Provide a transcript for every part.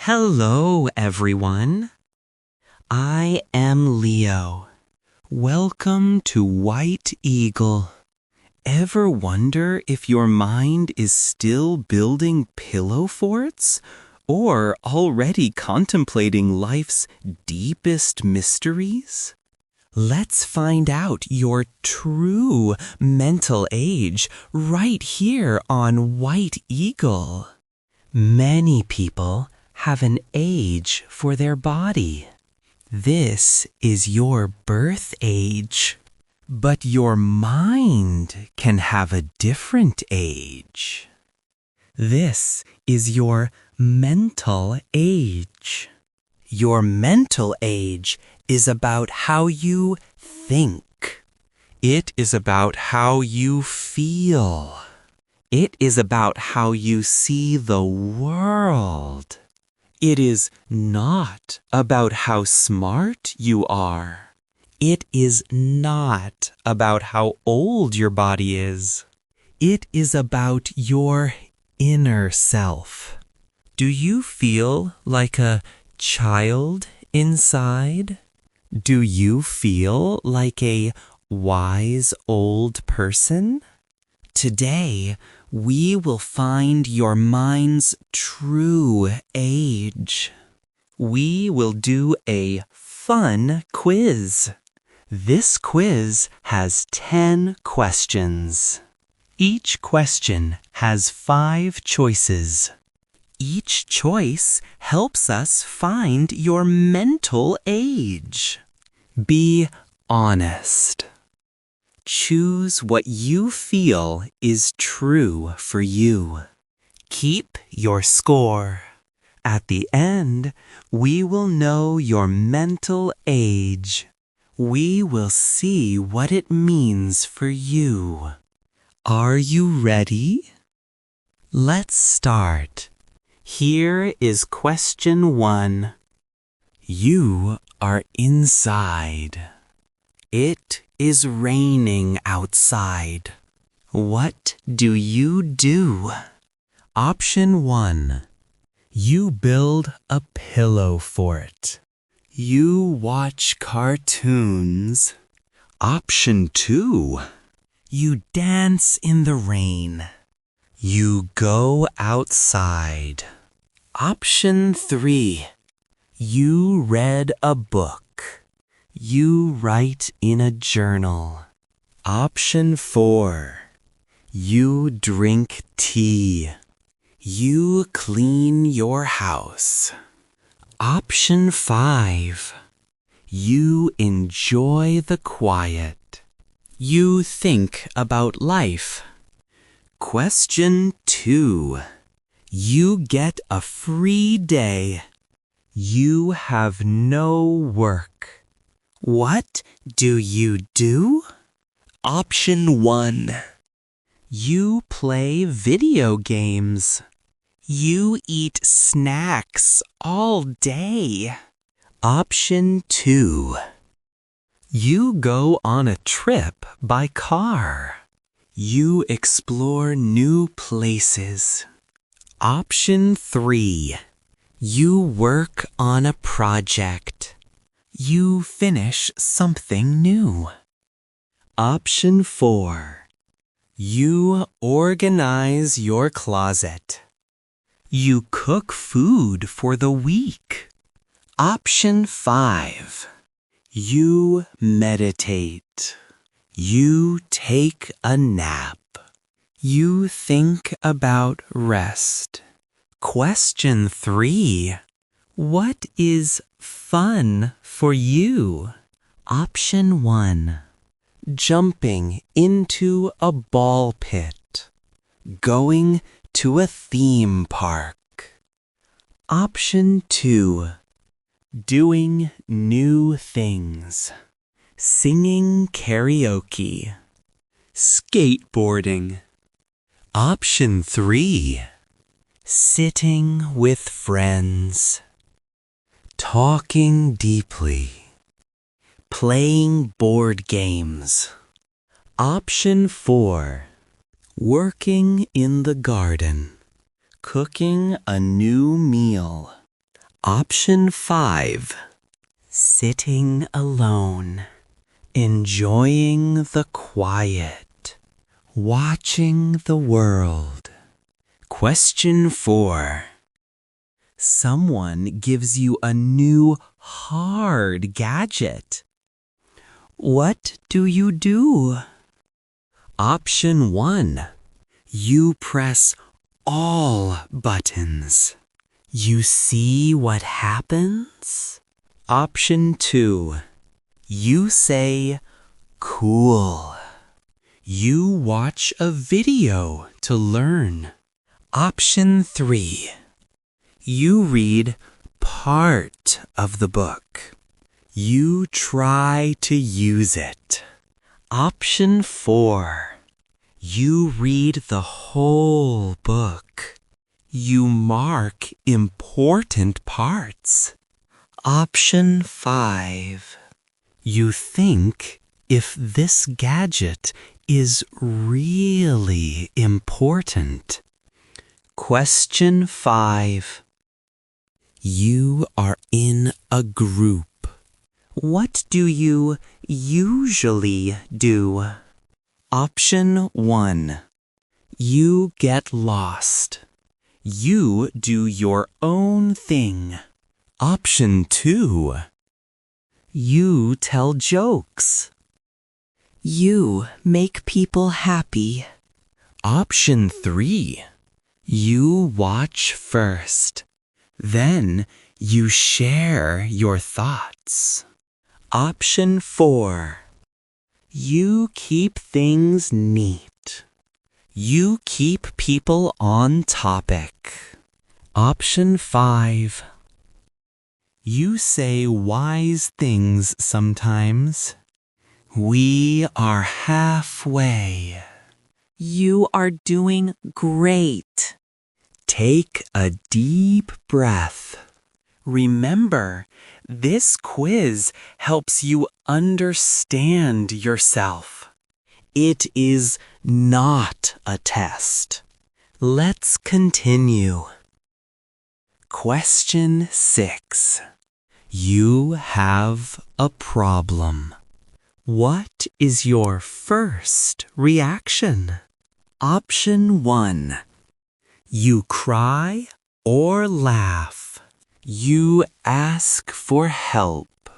Hello, everyone. I am Leo. Welcome to White Eagle. Ever wonder if your mind is still building pillow forts or already contemplating life's deepest mysteries? Let's find out your true mental age right here on White Eagle. Many people have an age for their body. This is your birth age. But your mind can have a different age. This is your mental age. Your mental age is about how you think. It is about how you feel. It is about how you see the world. It is not about how smart you are. It is not about how old your body is. It is about your inner self. Do you feel like a child inside? Do you feel like a wise old person? Today, we will find your mind's true age. We will do a fun quiz. This quiz has 10 questions. Each question has 5 choices. Each choice helps us find your mental age. Be honest. Choose what you feel is true for you. Keep your score. At the end, we will know your mental age. We will see what it means for you. Are you ready? Let's start. Here is question 1. You are inside. It is raining outside. What do you do? Option 1. You build a pillow fort. You watch cartoons. Option 2. You dance in the rain. You go outside. Option 3. You read a book. You write in a journal. Option 4. You drink tea. You clean your house. Option 5. You enjoy the quiet. You think about life. Question 2. You get a free day. You have no work. What do you do? Option 1. You play video games. You eat snacks all day. Option 2. You go on a trip by car. You explore new places. Option 3. You work on a project. You finish something new. Option 4. You organize your closet. You cook food for the week. Option 5. You meditate. You take a nap. You think about rest. Question 3. What is fun for you? Option 1. Jumping into a ball pit. Going to a theme park. Option 2. Doing new things. Singing karaoke. Skateboarding. Option 3. Sitting with friends. Talking deeply. Playing board games. Option 4. Working in the garden. Cooking a new meal. Option 5. Sitting alone, enjoying the quiet, watching the world. Question 4. Someone gives you a new hard gadget. What do you do? Option 1. You press all buttons. You see what happens? Option 2. You say, cool. You watch a video to learn. Option 3. You read part of the book. You try to use it. Option 4. You read the whole book. You mark important parts. Option 5. You think if this gadget is really important. Question 5. You are in a group. What do you usually do? Option 1. You get lost. You do your own thing. Option 2. You tell jokes. You make people happy. Option 3. You watch first. Then you share your thoughts. Option 4. You keep things neat. You keep people on topic. Option 5. You say wise things sometimes. We are halfway. You are doing great. Take a deep breath. Remember, this quiz helps you understand yourself. It is not a test. Let's continue. Question 6. You have a problem. What is your first reaction? Option 1. You cry or laugh. You ask for help.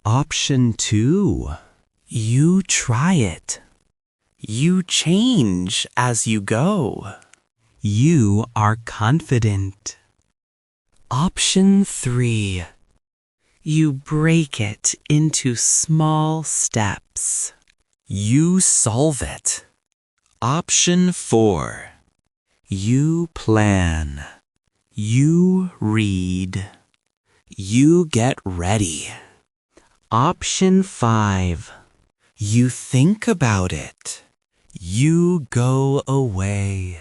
Option 2. You try it. You change as you go. You are confident. Option 3. You break it into small steps. You solve it. Option 4. You plan. You read. You get ready. Option 5. You think about it. You go away.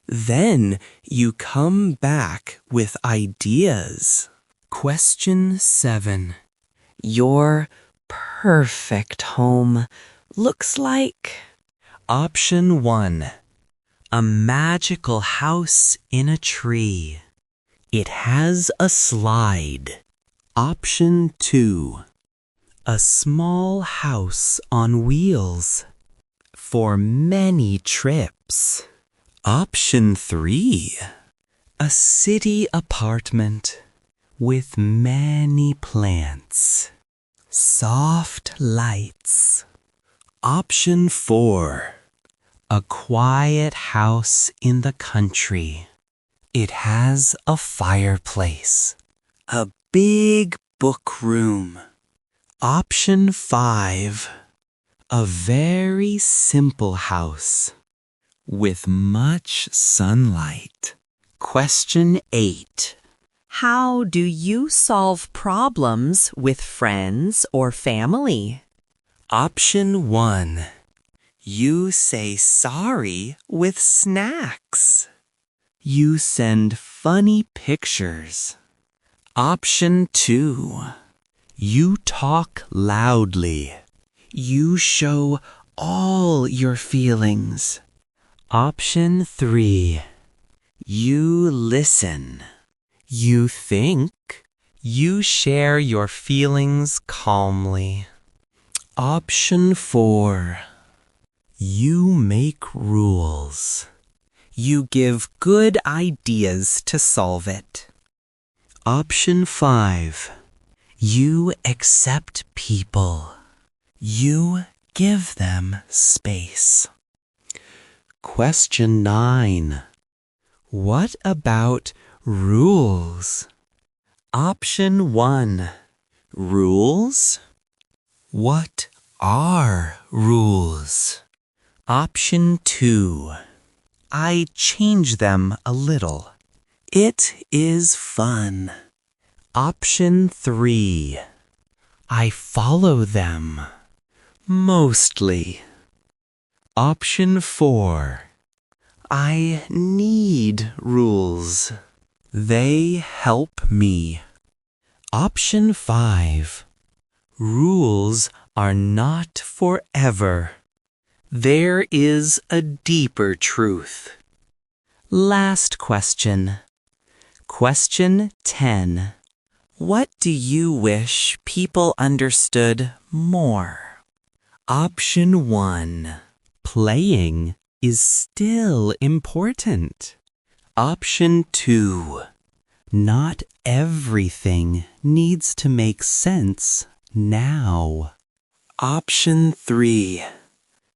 Then you come back with ideas. Question 7. Your perfect home looks like... Option 1. A magical house in a tree. It has a slide. Option 2. A small house on wheels for many trips. Option 3. A city apartment with many plants. Soft lights. Option 4. A quiet house in the country. It has a fireplace. A big book room. Option 5. A very simple house with much sunlight. Question 8. How do you solve problems with friends or family? Option 1. You say sorry with snacks. You send funny pictures. Option 2. You talk loudly. You show all your feelings. Option 3. You listen. You think. You share your feelings calmly. Option 4. You make rules. You give good ideas to solve it. Option 5. You accept people. You give them space. Question 9. What about rules? Option 1. Rules? What are rules? Option 2. I change them a little. It is fun. Option 3. I follow them. Mostly. Option 4. I need rules. They help me. Option 5. Rules are not forever. There is a deeper truth. Last question. Question 10. What do you wish people understood more? Option 1. Playing is still important. Option 2. Not everything needs to make sense now. Option 3.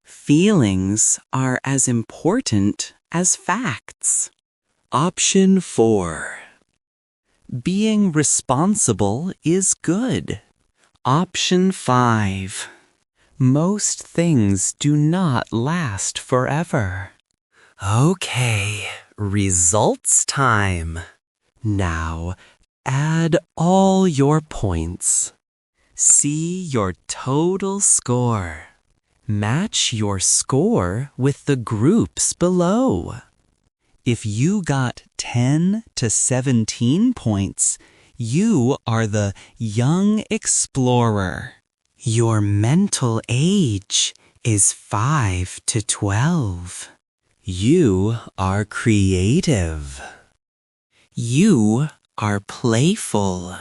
Feelings are as important as facts. Option 4. Being responsible is good. Option 5. Most things do not last forever. Okay, results time. Now, add all your points. See your total score. Match your score with the groups below. If you got 10 to 17 points, you are the young explorer. Your mental age is 5 to 12. You are creative. You are playful.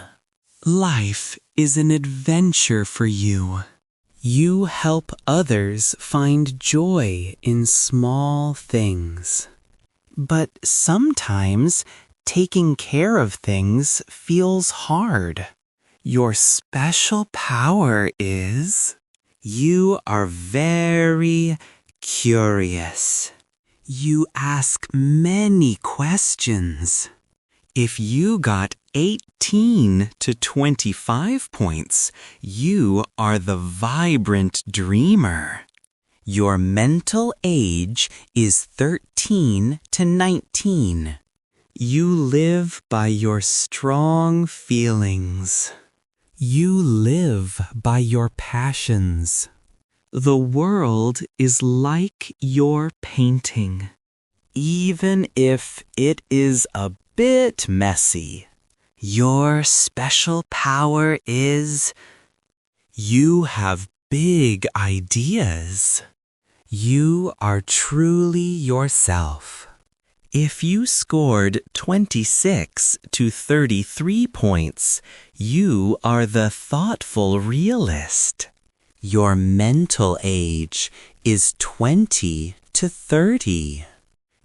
Life is an adventure for you. You help others find joy in small things. But sometimes taking care of things feels hard. Your special power is you are very curious. You ask many questions. If you got 18 to 25 points, you are the vibrant dreamer. Your mental age is 13 to 19. You live by your strong feelings. You live by your passions. The world is like your painting. Even if it is a bit messy, your special power is you have big ideas. You are truly yourself. If you scored 26 to 33 points, you are the thoughtful realist. Your mental age is 20 to 30.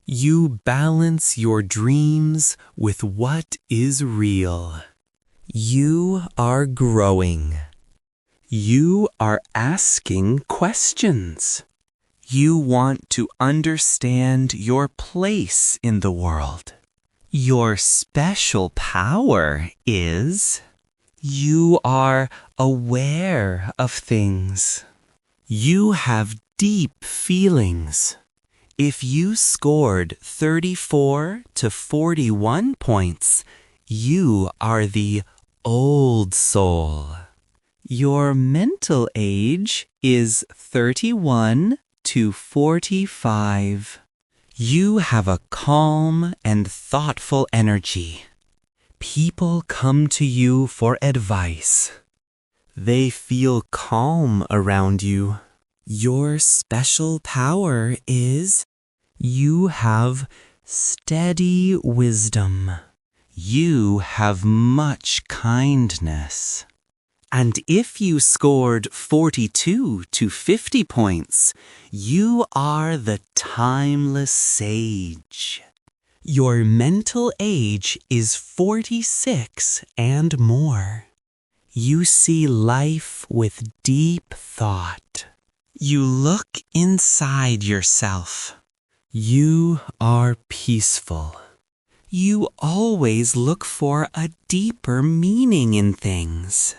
You balance your dreams with what is real. You are growing. You are asking questions. You want to understand your place in the world. Your special power is you are aware of things. You have deep feelings. If you scored 34 to 41 points, you are the old soul. Your mental age is 31 to 45. You have a calm and thoughtful energy. People come to you for advice. They feel calm around you. Your special power is you have steady wisdom. You have much kindness. And if you scored 42 to 50 points, you are the timeless sage. Your mental age is 46 and more. You see life with deep thought. You look inside yourself. You are peaceful. You always look for a deeper meaning in things.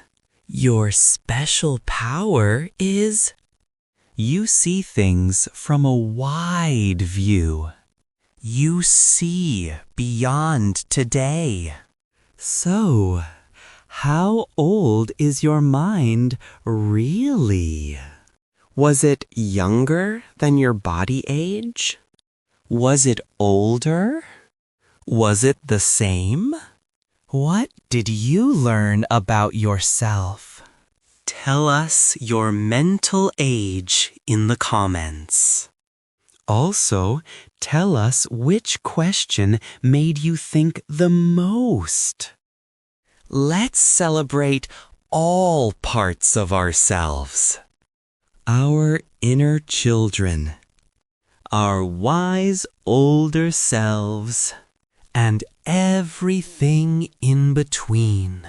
Your special power is you see things from a wide view. You see beyond today. So, how old is your mind really? Was it younger than your body age? Was it older? Was it the same? What did you learn about yourself? Tell us your mental age in the comments. Also, tell us which question made you think the most. Let's celebrate all parts of ourselves. Our inner children, our wise older selves, and everything in between.